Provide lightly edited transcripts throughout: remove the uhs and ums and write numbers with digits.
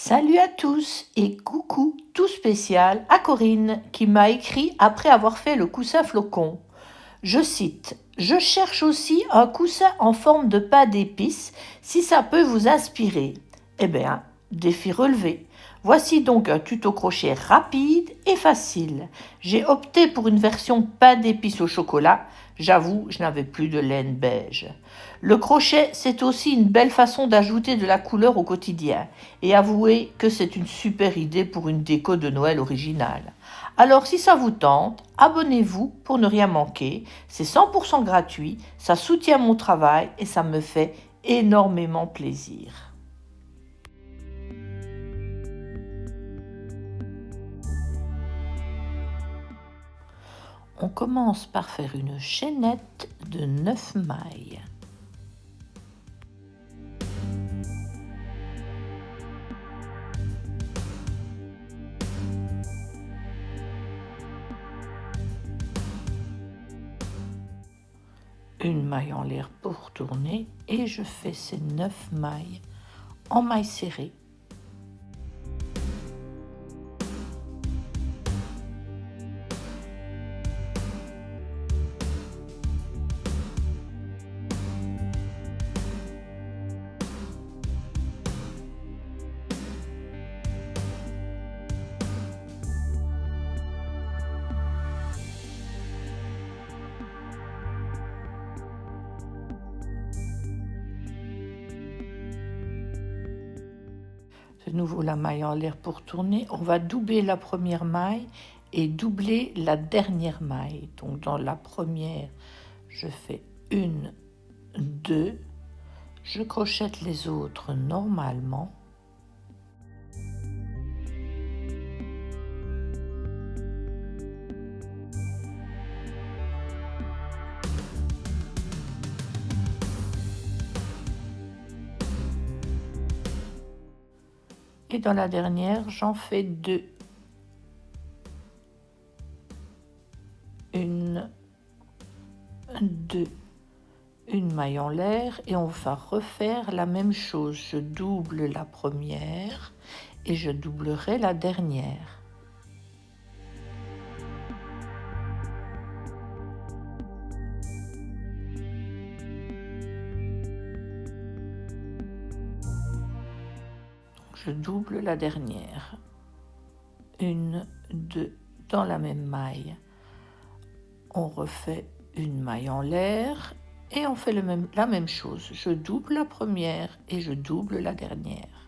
Salut à tous et coucou tout spécial à Corinne qui m'a écrit après avoir fait le coussin flocon. Je cite: Je cherche aussi un coussin en forme de pain d'épices si ça peut vous inspirer. Eh bien, défi relevé. Voici donc un tuto crochet rapide et facile. J'ai opté pour une version pain d'épices au chocolat. J'avoue, je n'avais plus de laine beige. Le crochet, c'est aussi une belle façon d'ajouter de la couleur au quotidien. Et avouez que c'est une super idée pour une déco de Noël originale. Alors si ça vous tente, abonnez-vous pour ne rien manquer. C'est 100% gratuit, ça soutient mon travail et ça me fait énormément plaisir. On commence par faire une chaînette de 9 mailles. Une maille en l'air pour tourner et je fais ces 9 mailles en mailles serrées. De nouveau la maille en l'air pour tourner. On va doubler la première maille et doubler la dernière maille. Donc dans la première, je fais une, deux, je crochette les autres normalement. Et dans la dernière, j'en fais deux. Une, deux, une maille en l'air et on va refaire la même chose. Je double la première et je doublerai la dernière. Je double la dernière. Une, deux, dans la même maille. On refait une maille en l'air et on fait la même chose. Je double la première et je double la dernière.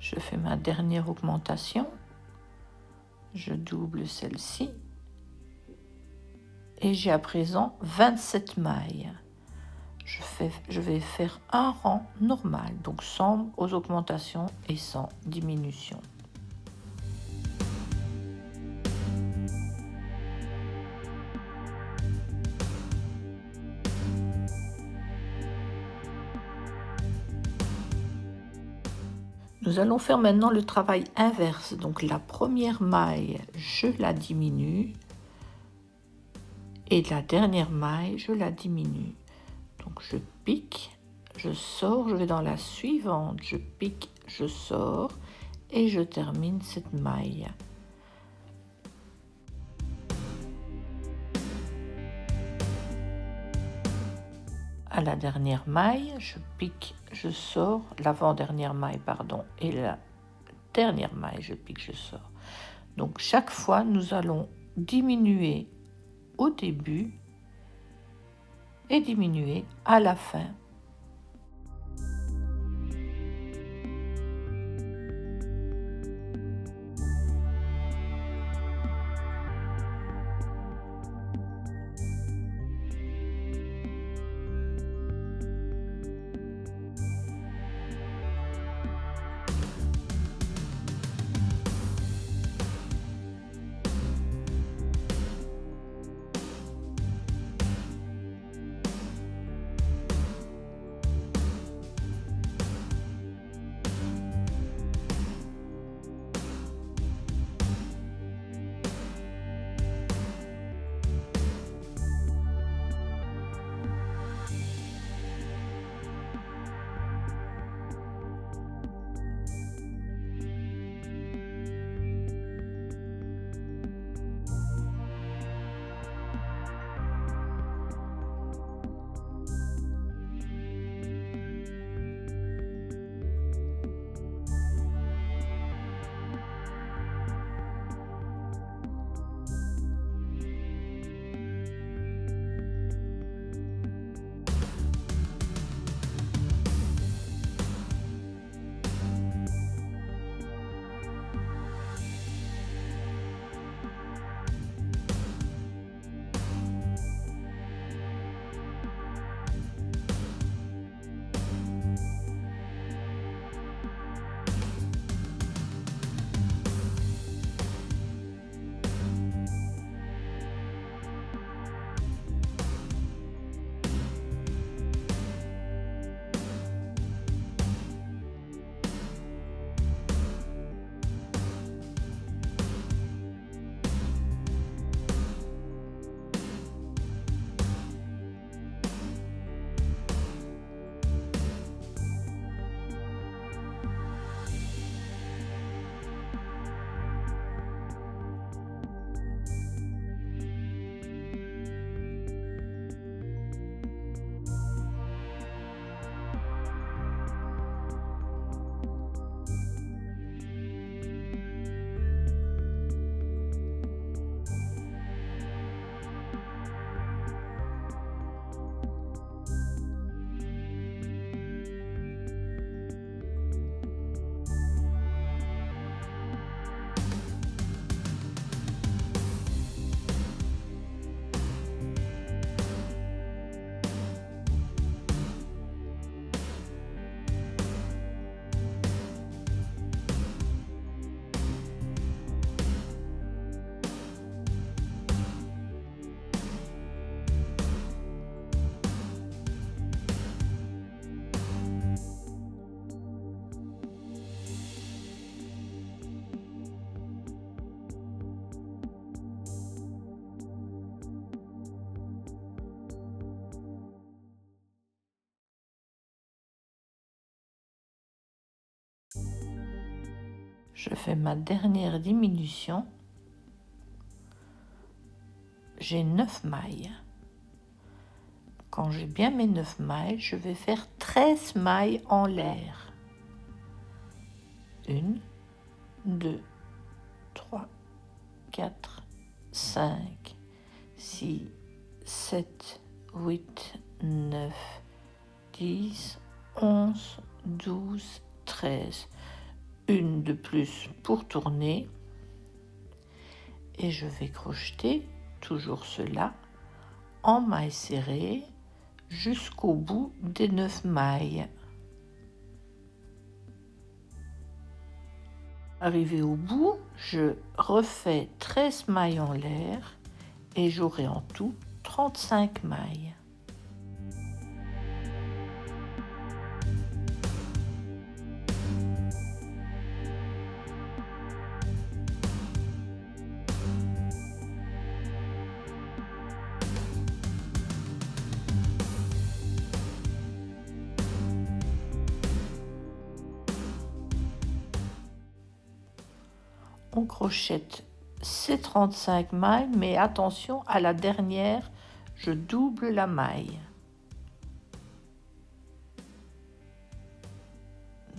Je fais ma dernière augmentation, je double celle-ci et j'ai à présent 27 mailles. Je vais faire un rang normal, donc sans aux augmentations et sans diminution. Nous allons faire maintenant le travail inverse. Donc la première maille, je la diminue et la dernière maille, je la diminue. Donc je pique, je sors, je vais dans la suivante, je pique, je sors et je termine cette maille. À la dernière maille, je pique, je sors, l'avant-dernière maille, pardon, et la dernière maille, je pique, je sors. Donc chaque fois, nous allons diminuer au début et diminuer à la fin. Je fais ma dernière diminution. J'ai 9 mailles. Quand j'ai bien mes 9 mailles, je vais faire 13 mailles en l'air. 1, 2, 3, 4, 5, 6, 7, 8, 9, 10, 11, 12, 13. une de plus pour tourner et je vais crocheter toujours cela en mailles serrées jusqu'au bout des 9 mailles. Arrivé au bout, je refais 13 mailles en l'air et j'aurai en tout 35 mailles. On crochette ces 35 mailles, mais attention, à la dernière, je double la maille.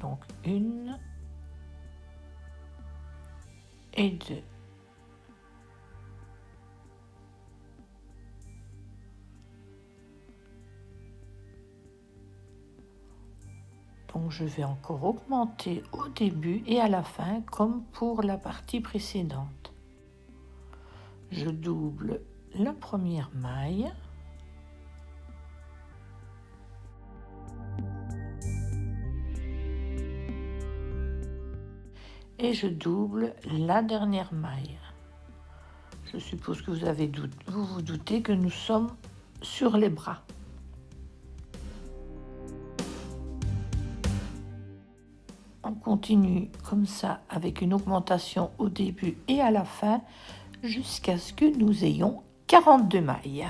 Donc une et deux. Donc je vais encore augmenter au début et à la fin comme pour la partie précédente. Je double la première maille. Et je double la dernière maille. Je suppose que vous vous doutez que nous sommes sur les bras. On continue comme ça avec une augmentation au début et à la fin jusqu'à ce que nous ayons 42 mailles.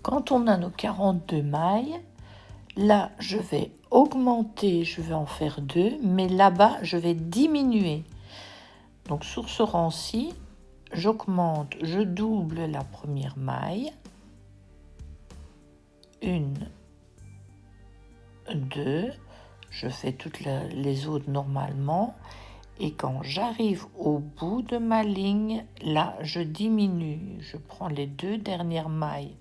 Quand on a nos 42 mailles, là je vais augmenter, je vais en faire 2, mais là-bas je vais diminuer. Donc sur ce rang-ci, j'augmente, je double la première maille, 1, 2, je fais toutes les autres normalement, et quand j'arrive au bout de ma ligne, là je diminue, je prends les 2 dernières mailles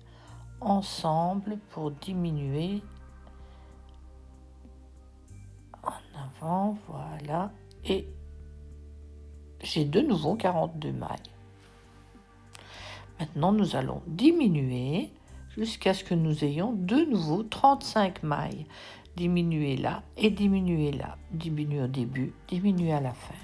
ensemble pour diminuer en avant, voilà, et j'ai de nouveau 42 mailles. Maintenant nous allons diminuer jusqu'à ce que nous ayons de nouveau 35 mailles. Diminuer là et diminuer là, diminuer au début, diminuer à la fin.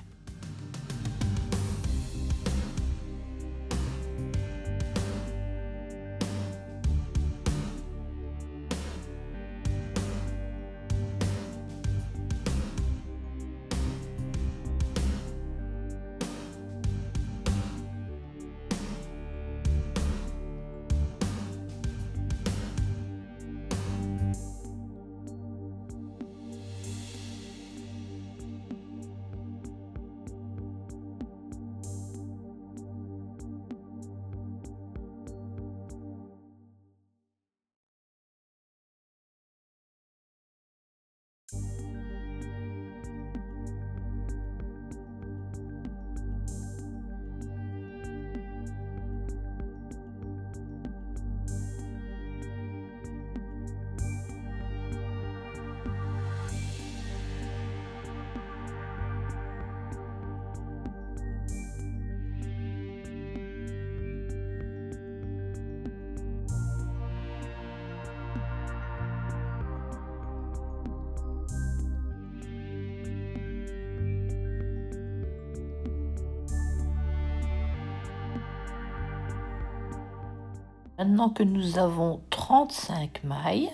Maintenant que nous avons 35 mailles,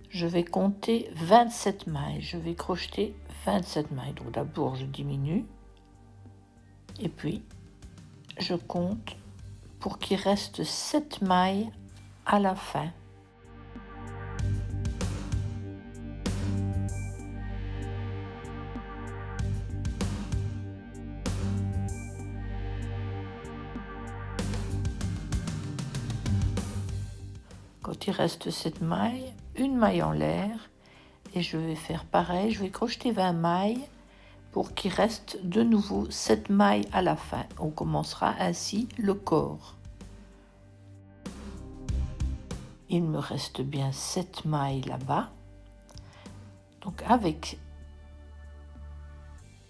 je vais compter 27 mailles. Je vais crocheter 27 mailles. Donc d'abord je diminue et puis je compte pour qu'il reste 7 mailles à la fin. Quand il reste 7 mailles, une maille en l'air et je vais faire pareil, je vais crocheter 20 mailles pour qu'il reste de nouveau 7 mailles à la fin. On commencera ainsi le corps. Il me reste bien 7 mailles là-bas. Donc avec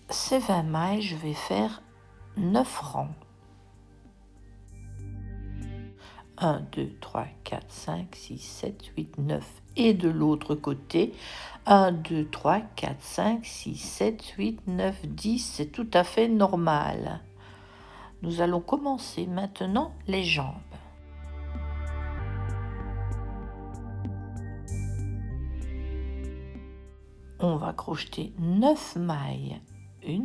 ces 20 mailles, je vais faire 9 rangs. 1, 2, 3, 4, 5, 6, 7, 8, 9. Et de l'autre côté, 1, 2, 3, 4, 5, 6, 7, 8, 9, 10. C'est tout à fait normal. Nous allons commencer maintenant les jambes. On va crocheter 9 mailles. 1,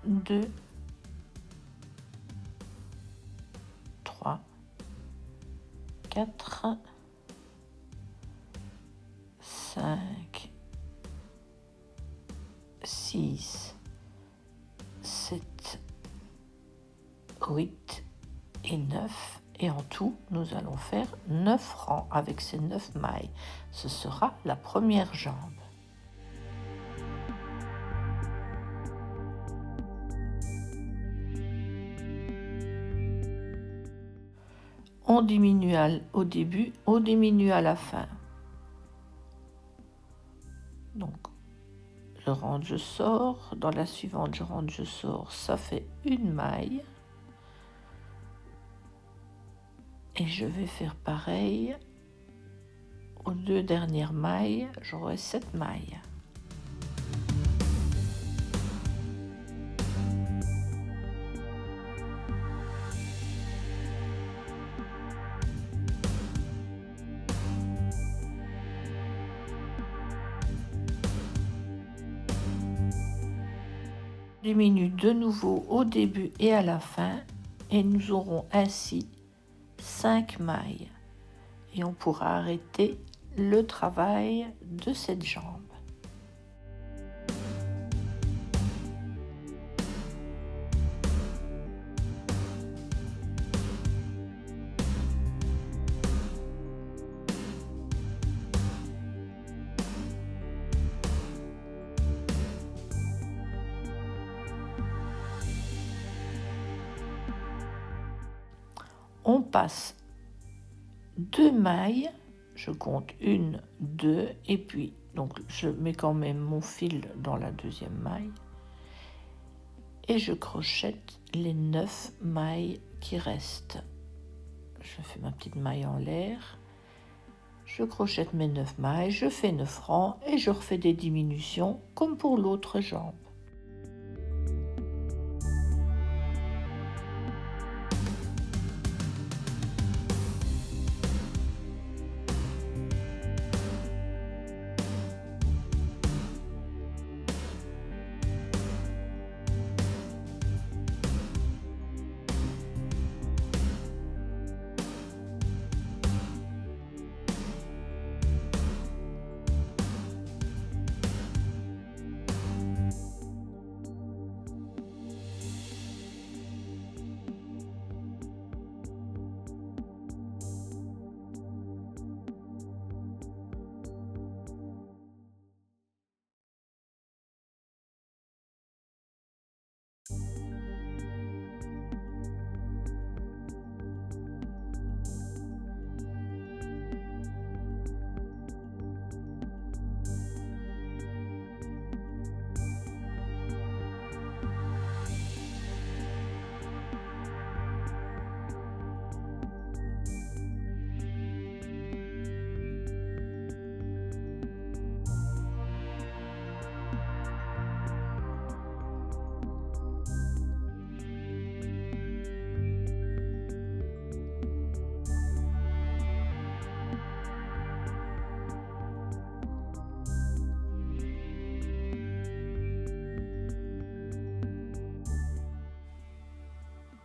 2, 3, 4, 5, 6, 7, 8 et 9. Et en tout, nous allons faire 9 rangs avec ces 9 mailles. Ce sera la première jambe. On diminue au début, on diminue à la fin. Donc, je rentre, je sors. Dans la suivante, je rentre, je sors. Ça fait une maille. Et je vais faire pareil. Aux 2 dernières mailles, j'aurai 7 mailles. Diminue de nouveau au début et à la fin et nous aurons ainsi 5 mailles et on pourra arrêter le travail de cette jambe. On passe 2 mailles, je compte 1, 2 et puis donc je mets quand même mon fil dans la deuxième maille et je crochette les 9 mailles qui restent. Je fais ma petite maille en l'air, je crochette mes 9 mailles, je fais 9 rangs et je refais des diminutions comme pour l'autre jambe.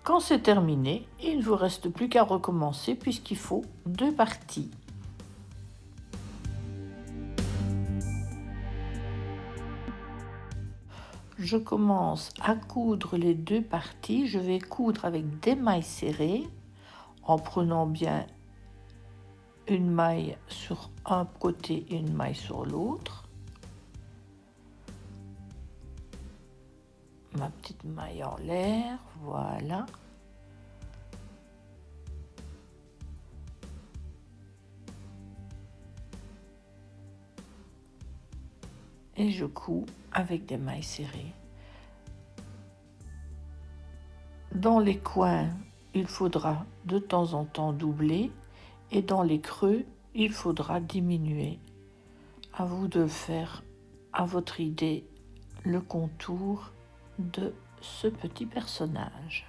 Quand c'est terminé, il ne vous reste plus qu'à recommencer puisqu'il faut 2 parties. Je commence à coudre les 2 parties. Je vais coudre avec des mailles serrées en prenant bien une maille sur un côté et une maille sur l'autre. Ma petite maille en l'air, voilà. Et je couds avec des mailles serrées. Dans les coins, il faudra de temps en temps doubler et dans les creux, il faudra diminuer. À vous de faire à votre idée le contour de ce petit personnage.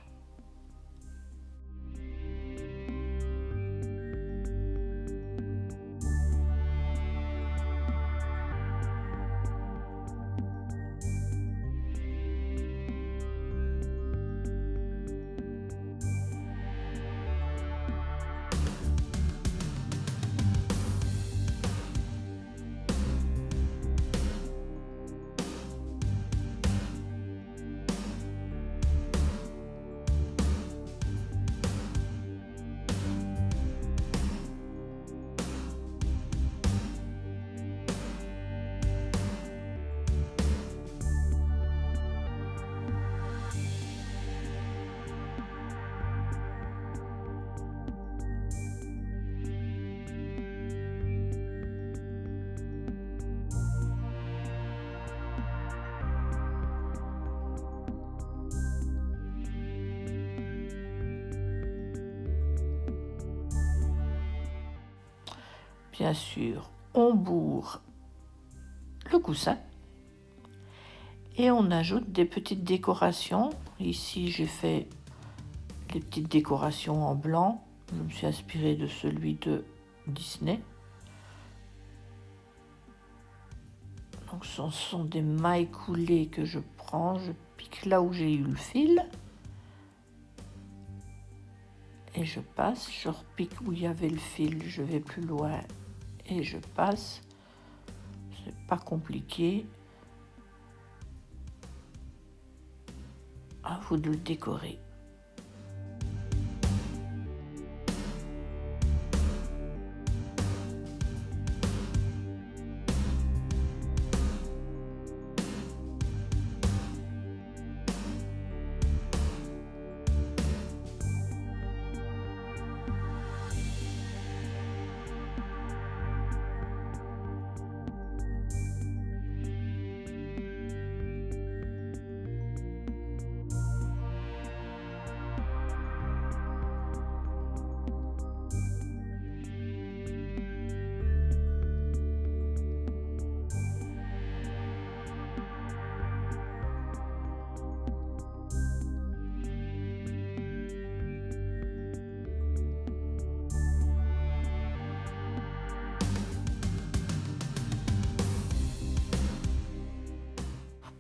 Bien sûr, on bourre le coussin et on ajoute des petites décorations. Ici, j'ai fait les petites décorations en blanc. Je me suis inspirée de celui de Disney. Donc, ce sont des mailles coulées que je prends. Je pique là où j'ai eu le fil. Et je passe. Je repique où il y avait le fil. Je vais plus loin et je passe. C'est pas compliqué. À vous de le décorer.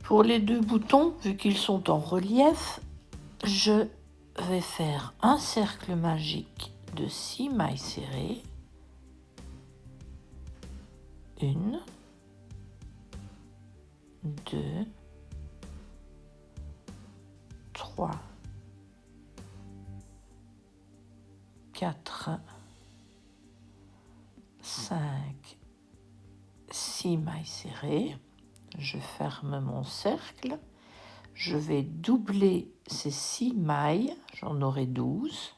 Pour les 2 boutons, vu qu'ils sont en relief, je vais faire un cercle magique de 6 mailles serrées. 1, 2, 3, 4, 5, 6 mailles serrées. Je ferme mon cercle. Je vais doubler ces 6 mailles. J'en aurai 12.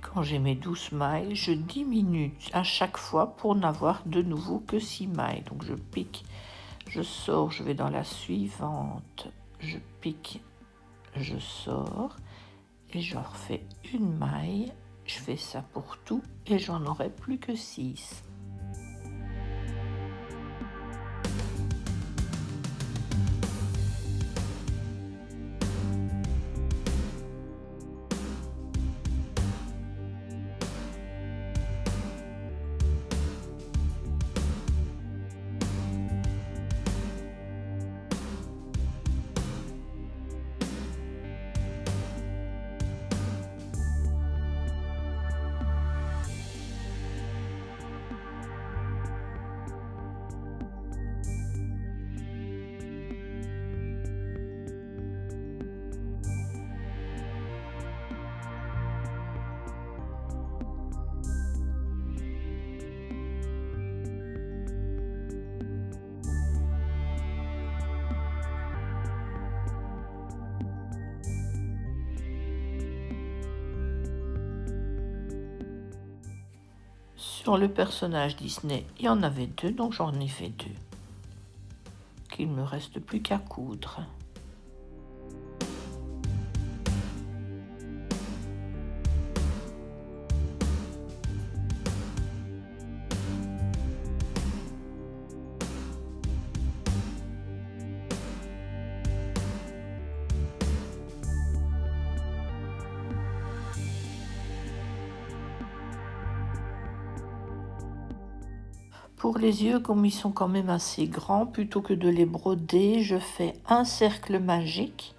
quand j'ai mes 12 mailles, je diminue à chaque fois pour n'avoir de nouveau que 6 mailles. Donc je pique, je sors, je vais dans la suivante, je pique, je sors et je refais une maille. Je fais ça pour tout et j'en aurai plus que 6. Sur le personnage Disney, il y en avait 2, donc j'en ai fait 2. Qu'il me reste plus qu'à coudre. Pour les yeux, comme ils sont quand même assez grands, plutôt que de les broder, je fais un cercle magique.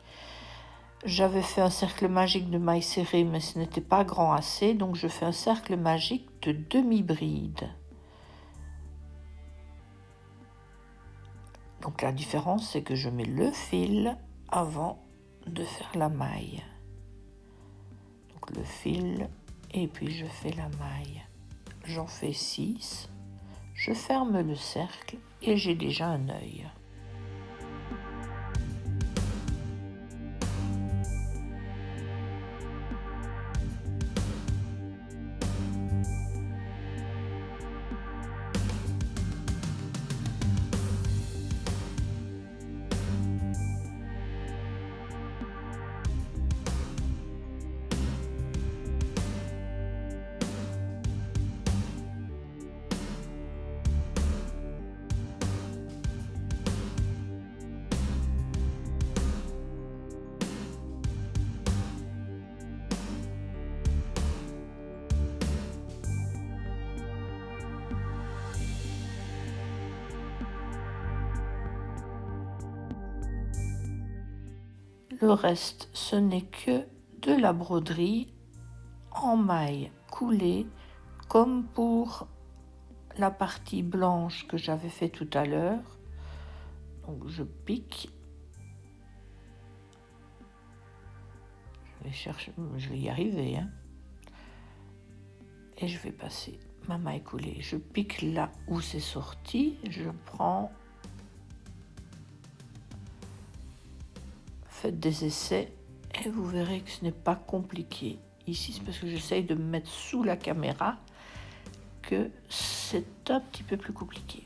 J'avais fait un cercle magique de mailles serrées, mais ce n'était pas grand assez, donc je fais un cercle magique de demi-bride. Donc la différence, c'est que je mets le fil avant de faire la maille. Donc le fil, et puis je fais la maille. J'en fais 6. Je ferme le cercle et j'ai déjà un œil. Le reste, ce n'est que de la broderie en maille coulée, comme pour la partie blanche que j'avais fait tout à l'heure. Donc je pique. Je vais y arriver, hein. Et je vais passer ma maille coulée. Je pique là où c'est sorti. Je prends. Faites des essais et vous verrez que ce n'est pas compliqué. Ici, c'est parce que j'essaye de me mettre sous la caméra que c'est un petit peu plus compliqué.